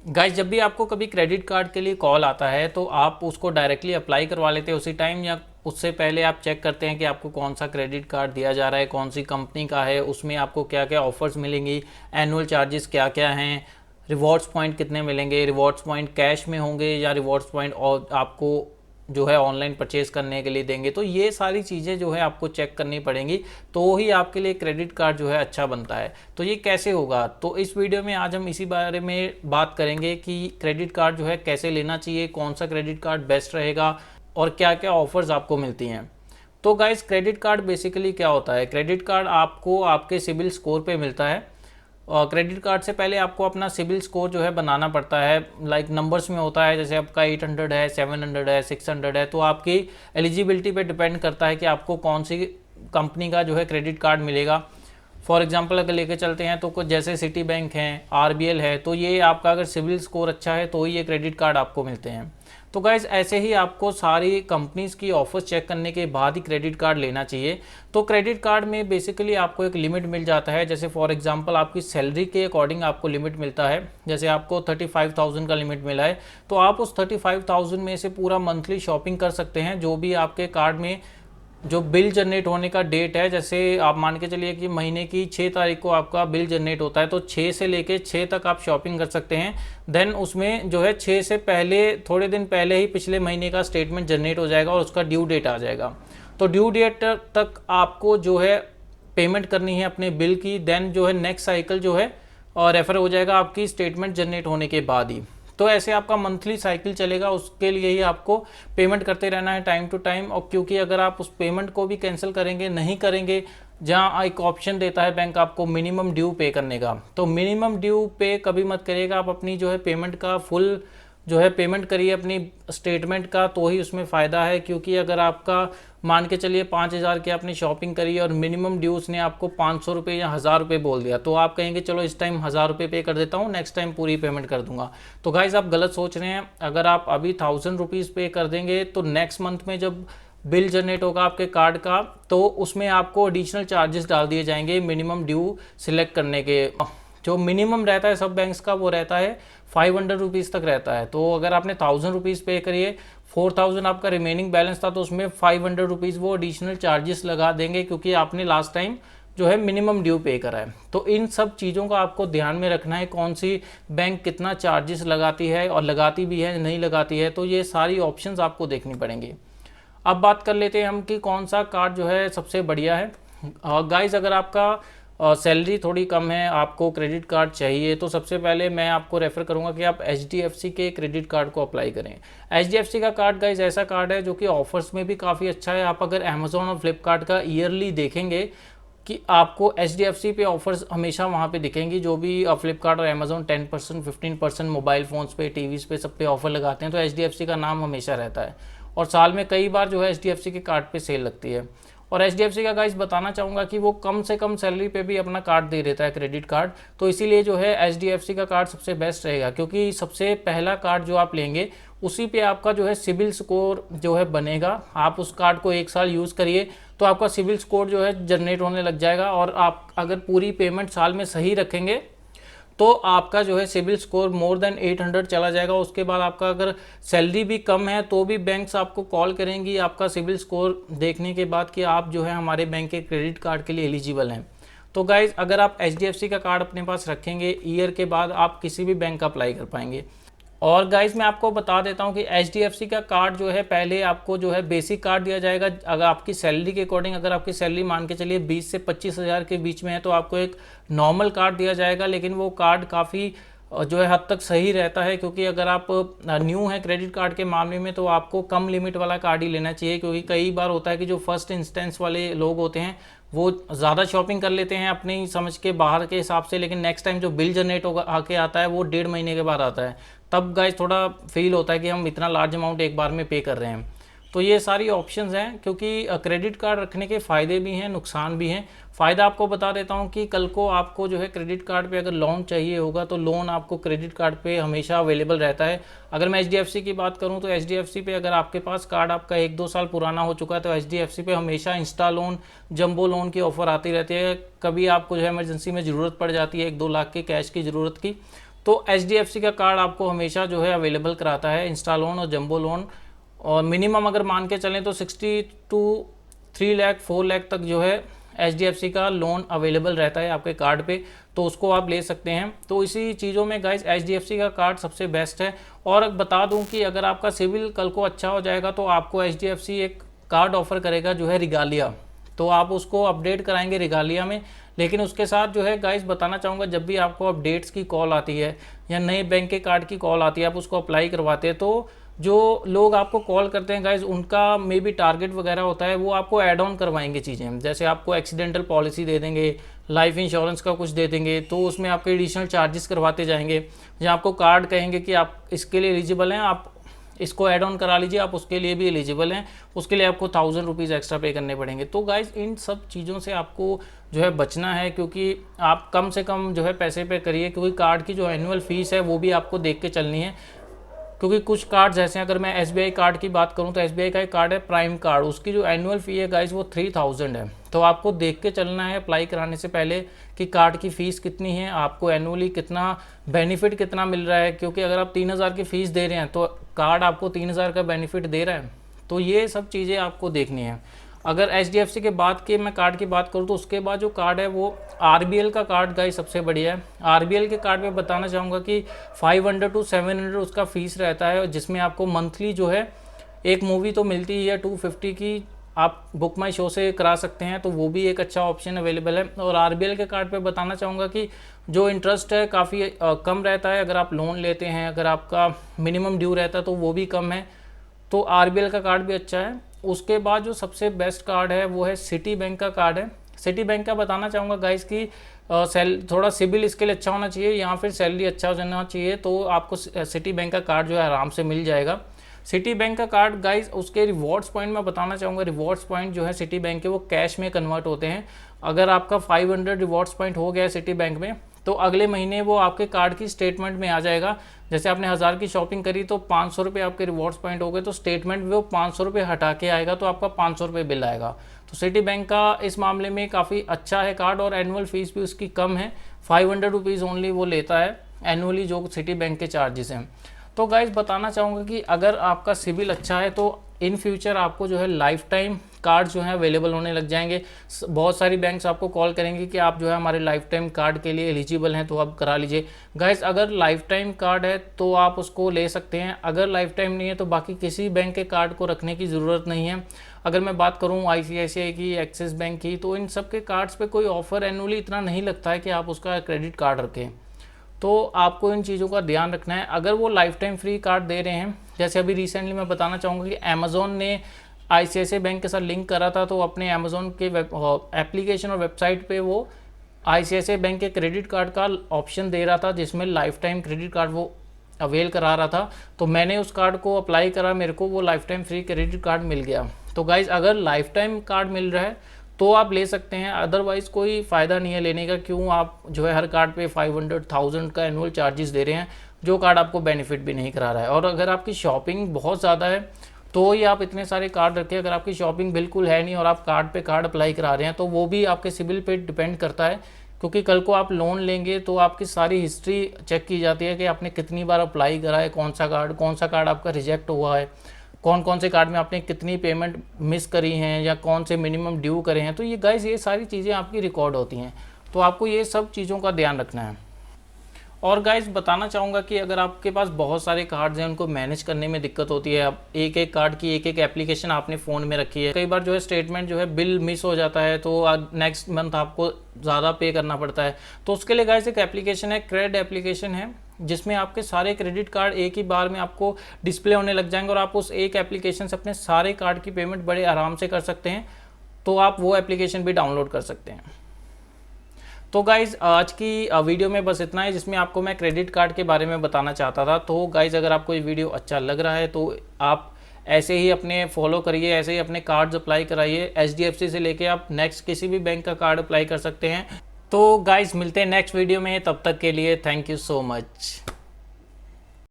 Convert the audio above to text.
Guys, जब भी आपको कभी क्रेडिट कार्ड के लिए कॉल आता है तो आप उसको डायरेक्टली अप्लाई करवा लेते हैं उसी टाइम, या उससे पहले आप चेक करते हैं कि आपको कौन सा क्रेडिट कार्ड दिया जा रहा है, कौन सी कंपनी का है, उसमें आपको क्या क्या ऑफर्स मिलेंगी, एनुअल चार्जेस क्या क्या हैं, रिवॉर्ड्स पॉइंट कितने मिलेंगे, रिवॉर्ड्स पॉइंट कैश में होंगे या रिवॉर्ड्स पॉइंट और आपको जो है ऑनलाइन परचेज करने के लिए देंगे। तो ये सारी चीज़ें जो है आपको चेक करनी पड़ेंगी, तो ही आपके लिए क्रेडिट कार्ड जो है अच्छा बनता है। तो ये कैसे होगा, तो इस वीडियो में आज हम इसी बारे में बात करेंगे कि क्रेडिट कार्ड जो है कैसे लेना चाहिए, कौन सा क्रेडिट कार्ड बेस्ट रहेगा और क्या क्या ऑफर्स आपको मिलती हैं। तो गाइस, क्रेडिट कार्ड बेसिकली क्या होता है? क्रेडिट कार्ड आपको आपके सिबिल स्कोर पे मिलता है। और क्रेडिट कार्ड से पहले आपको अपना सिबिल स्कोर जो है बनाना पड़ता है। लाइक नंबर्स में होता है, जैसे आपका 800 है, 700 है, 600 है, तो आपकी एलिजिबिलिटी पे डिपेंड करता है कि आपको कौन सी कंपनी का जो है क्रेडिट कार्ड मिलेगा। फॉर एग्जांपल अगर लेके चलते हैं तो कुछ जैसे सिटी बैंक हैं, आरबीएल है, तो ये आपका अगर सिबिल स्कोर अच्छा है तो ही ये क्रेडिट कार्ड आपको मिलते हैं। तो गाइज़, ऐसे ही आपको सारी कंपनीज़ की ऑफर्स चेक करने के बाद ही क्रेडिट कार्ड लेना चाहिए। तो क्रेडिट कार्ड में बेसिकली आपको एक लिमिट मिल जाता है, जैसे फॉर एग्जांपल आपकी सैलरी के अकॉर्डिंग आपको लिमिट मिलता है। जैसे आपको 35,000 का लिमिट मिला है, तो आप उस 35,000 में से पूरा मंथली शॉपिंग कर सकते हैं। जो भी आपके कार्ड में जो बिल जनरेट होने का डेट है, जैसे आप मान के चलिए कि महीने की 6 तारीख को आपका बिल जनरेट होता है, तो 6 से लेके 6 तक आप शॉपिंग कर सकते हैं। देन उसमें जो है 6 से पहले थोड़े दिन पहले ही पिछले महीने का स्टेटमेंट जनरेट हो जाएगा और उसका ड्यू डेट आ जाएगा। तो ड्यू डेट तक आपको जो है पेमेंट करनी है अपने बिल की। देन जो है नेक्स्ट साइकिल जो है और रेफर हो जाएगा आपकी स्टेटमेंट जनरेट होने के बाद ही। तो ऐसे आपका मंथली साइकिल चलेगा, उसके लिए ही आपको पेमेंट करते रहना है टाइम टू टाइम। और क्योंकि अगर आप उस पेमेंट को भी कैंसिल करेंगे, नहीं करेंगे, जहां एक ऑप्शन देता है बैंक आपको मिनिमम ड्यू पे करने का, तो मिनिमम ड्यू पे कभी मत करिएगा। आप अपनी जो है पेमेंट का फुल जो है पेमेंट करिए अपनी स्टेटमेंट का, तो ही उसमें फ़ायदा है। क्योंकि अगर आपका मान के चलिए 5,000 की आपने शॉपिंग करी और मिनिमम ड्यूज ने आपको 500 रुपये या 1,000 रुपये बोल दिया, तो आप कहेंगे चलो इस टाइम 1,000 रुपये पे कर देता हूँ, नेक्स्ट टाइम पूरी पेमेंट कर दूंगा। तो गाइज, आप गलत सोच रहे हैं। अगर आप अभी 1,000 रुपीज़ पे कर देंगे तो नेक्स्ट मंथ में जब बिल जनरेट होगा आपके कार्ड का, तो उसमें आपको एडिशनल चार्जेस डाल दिए जाएंगे मिनिमम ड्यू सिलेक्ट करने के। जो मिनिमम रहता है सब बैंक्स का, वो रहता है 500 रुपीज़ तक रहता है। तो अगर आपने 1,000 रुपीज़ पे करिए, 4,000 आपका रिमेनिंग बैलेंस था, तो उसमें 500 रुपीज़ वो एडिशनल चार्जेस लगा देंगे, क्योंकि आपने लास्ट टाइम जो है मिनिमम ड्यू पे करा है। तो इन सब चीज़ों का आपको ध्यान में रखना है, कौन सी बैंक कितना चार्जेस लगाती है और लगाती भी है नहीं लगाती है। तो ये सारी ऑप्शंस आपको देखनी पड़ेंगी। अब बात कर लेते हैं हम कि कौन सा कार्ड जो है सबसे बढ़िया है। गाइस, अगर आपका सैलरी थोड़ी कम है, आपको क्रेडिट कार्ड चाहिए, तो सबसे पहले मैं आपको रेफ़र करूंगा कि आप HDFC के क्रेडिट कार्ड को अप्लाई करें। HDFC का कार्ड गाइस ऐसा कार्ड है जो कि ऑफर्स में भी काफ़ी अच्छा है। आप अगर अमेजोन और फ्लिपकार्ट का ईयरली देखेंगे कि आपको HDFC पे ऑफर्स हमेशा वहाँ पे दिखेंगी। जो भी फ्लिपकार्ट और अमेजोन 10%, 15% मोबाइल फ़ोन्स पे, टीवीज़ पे, सब पे ऑफर लगाते हैं, तो HDFC का नाम हमेशा रहता है। और साल में कई बार जो है HDFC के कार्ड पे सेल लगती है। और HDFC का गाइस बताना चाहूँगा कि वो कम से कम सैलरी पे भी अपना कार्ड दे देता है, क्रेडिट कार्ड। तो इसीलिए जो है HDFC का कार्ड सबसे बेस्ट रहेगा, क्योंकि सबसे पहला कार्ड जो आप लेंगे उसी पे आपका जो है सिबिल स्कोर जो है बनेगा। आप उस कार्ड को 1 साल यूज़ करिए तो आपका सिबिल स्कोर जो है जनरेट होने लग जाएगा। और आप अगर पूरी पेमेंट साल में सही रखेंगे तो आपका जो है सिबिल स्कोर मोर देन 800 चला जाएगा। उसके बाद आपका अगर सैलरी भी कम है तो भी बैंक्स आपको कॉल करेंगी आपका सिबिल स्कोर देखने के बाद कि आप जो है हमारे बैंक के क्रेडिट कार्ड के लिए एलिजिबल हैं। तो गाइज, अगर आप HDFC का कार्ड अपने पास रखेंगे, ईयर के बाद आप किसी भी बैंक का अप्लाई कर पाएंगे। और गाइज, मैं आपको बता देता हूं कि HDFC का कार्ड जो है पहले आपको जो है बेसिक कार्ड दिया जाएगा। अगर आपकी सैलरी के अकॉर्डिंग, अगर आपकी सैलरी मान के चलिए 20 से 25,000 के बीच में है, तो आपको एक नॉर्मल कार्ड दिया जाएगा। लेकिन वो कार्ड काफ़ी जो है हद तक सही रहता है, क्योंकि अगर आप न्यू है क्रेडिट कार्ड के मामले में तो आपको कम लिमिट वाला कार्ड ही लेना चाहिए। क्योंकि कई बार होता है कि जो फर्स्ट इंस्टेंस वाले लोग होते हैं वो ज़्यादा शॉपिंग कर लेते हैं अपनी समझ के बाहर के हिसाब से, लेकिन नेक्स्ट टाइम जो बिल जनरेट होगा आके आता है वो 1.5 महीने के बाद आता है। तब गाइस थोड़ा फील होता है कि हम इतना लार्ज अमाउंट एक बार में पे कर रहे हैं। तो ये सारी ऑप्शंस हैं, क्योंकि क्रेडिट कार्ड रखने के फ़ायदे भी हैं, नुकसान भी हैं। फ़ायदा आपको बता देता हूं कि कल को आपको जो है क्रेडिट कार्ड पे अगर लोन चाहिए होगा तो लोन आपको क्रेडिट कार्ड पे हमेशा अवेलेबल रहता है। अगर मैं HDFC की बात करूं तो HDFC पे अगर आपके पास कार्ड आपका 1-2 साल पुराना हो चुका है तो HDFC पे हमेशा इंस्टा लोन, जंबो लोन की ऑफ़र आती रहती है। कभी आपको जो है इमरजेंसी में ज़रूरत पड़ जाती है 1-2 लाख के कैश की ज़रूरत की, तो HDFC का कार्ड आपको हमेशा जो है अवेलेबल कराता है इंस्टा लोन और जंबो लोन, और मिनिमम अगर मान के चलें तो 60 to 3 लाख 4 लाख तक जो है HDFC का लोन अवेलेबल रहता है आपके कार्ड पे, तो उसको आप ले सकते हैं। तो इसी चीज़ों में गाइस HDFC का कार्ड सबसे बेस्ट है। और बता दूं कि अगर आपका सिविल कल को अच्छा हो जाएगा तो आपको HDFC एक कार्ड ऑफर करेगा जो है रिगालिया, तो आप उसको अपडेट कराएंगे रिगालिया में। लेकिन उसके साथ जो है गाइस बताना चाहूँगा, जब भी आपको अपडेट्स की कॉल आती है या नए बैंक के कार्ड की कॉल आती है, आप उसको अप्लाई करवाते हैं, तो जो लोग आपको कॉल करते हैं गाइज उनका मे बी टारगेट वगैरह होता है, वो आपको ऐड ऑन करवाएंगे चीज़ें, जैसे आपको एक्सीडेंटल पॉलिसी दे देंगे, लाइफ इंश्योरेंस का कुछ दे देंगे, तो उसमें आपके एडिशनल चार्जेस करवाते जाएंगे, या आपको कार्ड कहेंगे कि आप इसके लिए एलिजिबल हैं, आप इसको ऐड ऑन करा लीजिए, आप उसके लिए भी एलिजिबल हैं, उसके लिए आपको 1000 रुपीज़ एक्स्ट्रा पे करने पड़ेंगे। तो गाइज इन सब चीज़ों से आपको जो है बचना है, क्योंकि आप कम से कम जो है पैसे पे करिए, क्योंकि कार्ड की जो एनुअल फीस है वो भी आपको देख के चलनी है। क्योंकि कुछ कार्ड्स ऐसे हैं, अगर मैं SBI कार्ड की बात करूं तो SBI का एक कार्ड है प्राइम कार्ड, उसकी जो एनुअल फ़ी है गाइस वो 3000 है। तो आपको देख के चलना है अप्लाई कराने से पहले कि कार्ड की फ़ीस कितनी है, आपको एनुअली कितना बेनिफिट कितना मिल रहा है, क्योंकि अगर आप 3000 की फ़ीस दे रहे हैं तो कार्ड आपको 3000 का बेनिफिट दे रहा है। तो ये सब चीज़ें आपको देखनी है। अगर HDFC के बाद के मैं कार्ड की बात करूँ तो उसके बाद जो कार्ड है वो RBL का कार्ड गाइस सबसे बढ़िया है। RBL के कार्ड में बताना चाहूँगा कि 500 to 700 उसका फ़ीस रहता है, जिसमें आपको मंथली जो है एक मूवी तो मिलती ही है 250 की, आप बुक माई शो से करा सकते हैं, तो वो भी एक अच्छा ऑप्शन अवेलेबल है। और RBL के कार्ड पे बताना चाहूँगा कि जो इंटरेस्ट है काफ़ी कम रहता है, अगर आप लोन लेते हैं, अगर आपका मिनिमम ड्यू रहता है तो वो भी कम है, तो RBL का कार्ड भी अच्छा है। उसके बाद जो सबसे बेस्ट कार्ड है वो है सिटी बैंक का कार्ड है। सिटी बैंक का बताना चाहूँगा गाइस कि थोड़ा सिबिल इसके लिए अच्छा होना चाहिए या फिर सैलरी अच्छा होना चाहिए, तो आपको सिटी बैंक का कार्ड जो है आराम से मिल जाएगा। सिटी बैंक का कार्ड गाइस उसके रिवॉर्ड्स पॉइंट मैं बताना चाहूँगा, रिवॉर्ड्स पॉइंट जो है सिटी बैंक के वो कैश में कन्वर्ट होते हैं। अगर आपका 500 रिवॉर्ड्स पॉइंट हो गया है सिटी बैंक में, तो अगले महीने वो आपके कार्ड की स्टेटमेंट में आ जाएगा। जैसे आपने 1000 की शॉपिंग करी तो 500 रुपये आपके रिवॉर्ड्स पॉइंट हो गए, तो स्टेटमेंट में वो 500 रुपये हटा के आएगा, तो आपका 500 रुपये बिल आएगा। तो सिटी बैंक का इस मामले में काफ़ी अच्छा है कार्ड, और एनुअल फीस भी उसकी कम है, 500 रुपीज़ ओनली वो लेता है एनुअली जो सिटी बैंक के चार्जेस हैं। तो गाइज बताना चाहूँगा कि अगर आपका सिबिल अच्छा है तो इन फ्यूचर आपको जो है लाइफ टाइम कार्ड जो है अवेलेबल होने लग जाएंगे। बहुत सारी बैंक्स आपको कॉल करेंगे कि आप जो है हमारे लाइफ टाइम कार्ड के लिए एलिजिबल हैं, तो आप करा लीजिए। गाइस अगर लाइफ टाइम कार्ड है तो आप उसको ले सकते हैं, अगर लाइफ टाइम नहीं है तो बाकी किसी बैंक के कार्ड को रखने की ज़रूरत नहीं है। अगर मैं बात करूं ICICI की, एक्सिस बैंक की, तो इन सब के कार्ड्स पे कोई ऑफर एनुअली इतना नहीं लगता है कि आप उसका क्रेडिट कार्ड रखें, तो आपको इन चीज़ों का ध्यान रखना है। अगर वो लाइफ टाइम फ्री कार्ड दे रहे हैं, जैसे अभी रिसेंटली मैं बताना चाहूँगा कि अमेज़ॉन ने ICICI बैंक के साथ लिंक करा था, तो अपने अमेज़ॉन के एप्लीकेशन और वेबसाइट पे वो ICICI बैंक के क्रेडिट कार्ड का ऑप्शन दे रहा था, जिसमें लाइफ टाइम क्रेडिट कार्ड वो अवेल करा रहा था। तो मैंने उस कार्ड को अप्लाई करा, मेरे को वो life time free credit card मिल गया। तो गाइज अगर लाइफ टाइम कार्ड मिल रहा है तो आप ले सकते हैं, अदरवाइज़ कोई फ़ायदा नहीं है लेने का। क्यों आप जो है हर कार्ड पे 500,000 का एनुअल चार्जेस दे रहे हैं, जो कार्ड आपको बेनिफिट भी नहीं करा रहा है। और अगर आपकी शॉपिंग बहुत ज़्यादा है तो ही आप इतने सारे कार्ड रखें। अगर आपकी शॉपिंग बिल्कुल है नहीं और आप कार्ड पे कार्ड अप्लाई करा रहे हैं, तो वो भी आपके सिबिल पे डिपेंड करता है, क्योंकि कल को आप लोन लेंगे तो आपकी सारी हिस्ट्री चेक की जाती है कि आपने कितनी बार अप्लाई करा है, कौन सा कार्ड आपका रिजेक्ट हुआ है, कौन कौन से कार्ड में आपने कितनी पेमेंट मिस करी हैं, या कौन से मिनिमम ड्यू करे हैं। तो ये गाइस ये सारी चीज़ें आपकी रिकॉर्ड होती हैं, तो आपको ये सब चीज़ों का ध्यान रखना है। और गाइस बताना चाहूँगा कि अगर आपके पास बहुत सारे कार्ड्स हैं, उनको मैनेज करने में दिक्कत होती है, आप एक एक कार्ड की एक एक एप्लीकेशन आपने फ़ोन में रखी है, कई बार जो है स्टेटमेंट जो है बिल मिस हो जाता है, तो नेक्स्ट मंथ आपको ज़्यादा पे करना पड़ता है। तो उसके लिए गाइस एक एप्लीकेशन है, क्रेड एप्लीकेशन है, जिसमें आपके सारे क्रेडिट कार्ड एक ही बार में आपको डिस्प्ले होने लग जाएंगे, और आप उस एक एप्लीकेशन से अपने सारे कार्ड की पेमेंट बड़े आराम से कर सकते हैं। तो आप वो एप्लीकेशन भी डाउनलोड कर सकते हैं। तो गाइज़ आज की वीडियो में बस इतना है, जिसमें आपको मैं क्रेडिट कार्ड के बारे में बताना चाहता था। तो गाइज़ अगर आपको ये वीडियो अच्छा लग रहा है तो आप ऐसे ही अपने फॉलो करिए, ऐसे ही अपने कार्ड्स अप्लाई कराइए। HDFC से लेके आप नेक्स्ट किसी भी बैंक का कार्ड अप्लाई कर सकते हैं। तो गाइज़ मिलते हैं नेक्स्ट वीडियो में, तब तक के लिए थैंक यू सो मच।